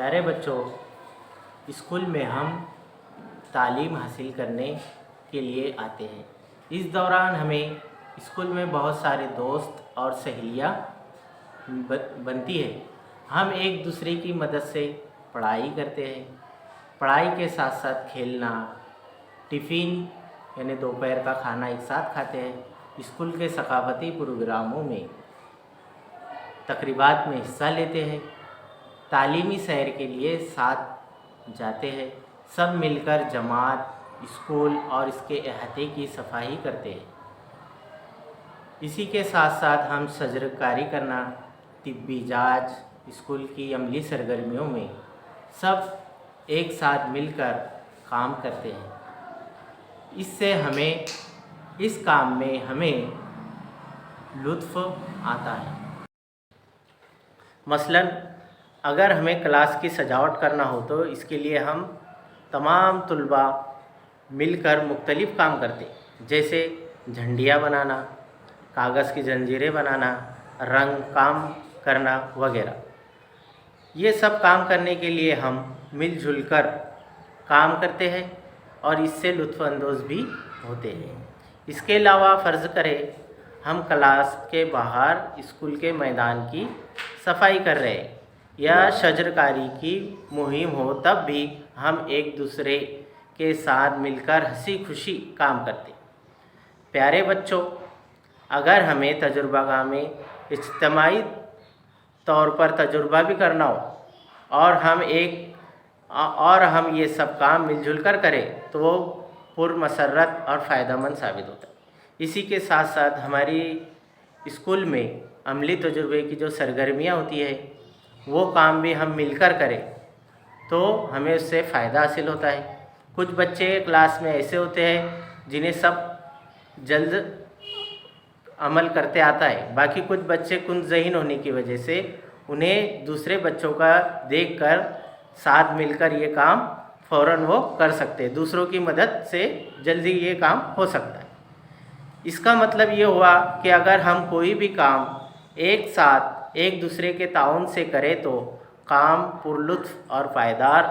प्यारे बच्चों, स्कूल में हम तालीम हासिल करने के लिए आते हैं। इस दौरान हमें स्कूल में बहुत सारे दोस्त और सहेलियाँ बनती है। हम एक दूसरे की मदद से पढ़ाई करते हैं। पढ़ाई के साथ साथ खेलना, टिफ़िन यानी दोपहर का खाना एक साथ खाते हैं। स्कूल के सकाफती प्रोग्रामों में, तकरीबात में हिस्सा लेते हैं। तालीमी सैर के लिए साथ जाते हैं। सब मिलकर जमात, स्कूल और इसके अहाते की सफाई करते हैं। इसी के साथ साथ हम शजरकारी करना, तिब्बी जांच, स्कूल की अमली सरगर्मियों में सब एक साथ मिलकर काम करते हैं। इससे हमें इस काम में हमें लुत्फ़ आता है। मसलन अगर हमें क्लास की सजावट करना हो तो इसके लिए हम तमाम तलबा मिलकर मुख्तलिफ़ काम करते हैं, जैसे झंडियाँ बनाना, कागज़ की जंजीरें बनाना, रंग काम करना वगैरह। ये सब काम करने के लिए हम मिलजुल कर काम करते हैं और इससे लुत्फ़अंदोज़ भी होते हैं। इसके अलावा फ़र्ज़ करें हम क्लास के बाहर स्कूल के मैदान की सफाई कर रहे हैं या शजरकारी की मुहिम हो, तब भी हम एक दूसरे के साथ मिलकर हंसी खुशी काम करते। प्यारे बच्चों, अगर हमें तजुर्बागाह में इज्तिमाई तौर पर तजुर्बा भी करना हो और हम ये सब काम मिलजुल कर करें तो वो पुरमसरत और फ़ायदेमंद साबित होता है। इसी के साथ साथ हमारी स्कूल में अमली तजुर्बे की जो सरगर्मियाँ होती है वो काम भी हम मिलकर करें तो हमें उससे फ़ायदा हासिल होता है। कुछ बच्चे क्लास में ऐसे होते हैं जिन्हें सब जल्द अमल करते आता है, बाकी कुछ बच्चे कुन ज़हीन होने की वजह से उन्हें दूसरे बच्चों का देखकर साथ मिलकर ये काम फ़ौरन वो कर सकते हैं। दूसरों की मदद से जल्दी ये काम हो सकता है। इसका मतलब ये हुआ कि अगर हम कोई भी काम एक साथ एक दूसरे के ताउन से करें तो काम पुरलुत्फ़ और पायदार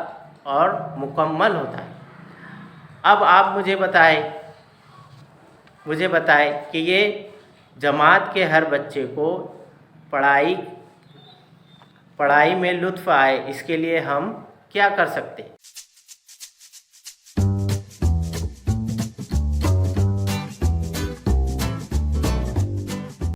और मुकम्मल होता है। अब आप मुझे बताएं कि ये जमात के हर बच्चे को पढ़ाई में लुत्फ़ आए, इसके लिए हम क्या कर सकते हैं।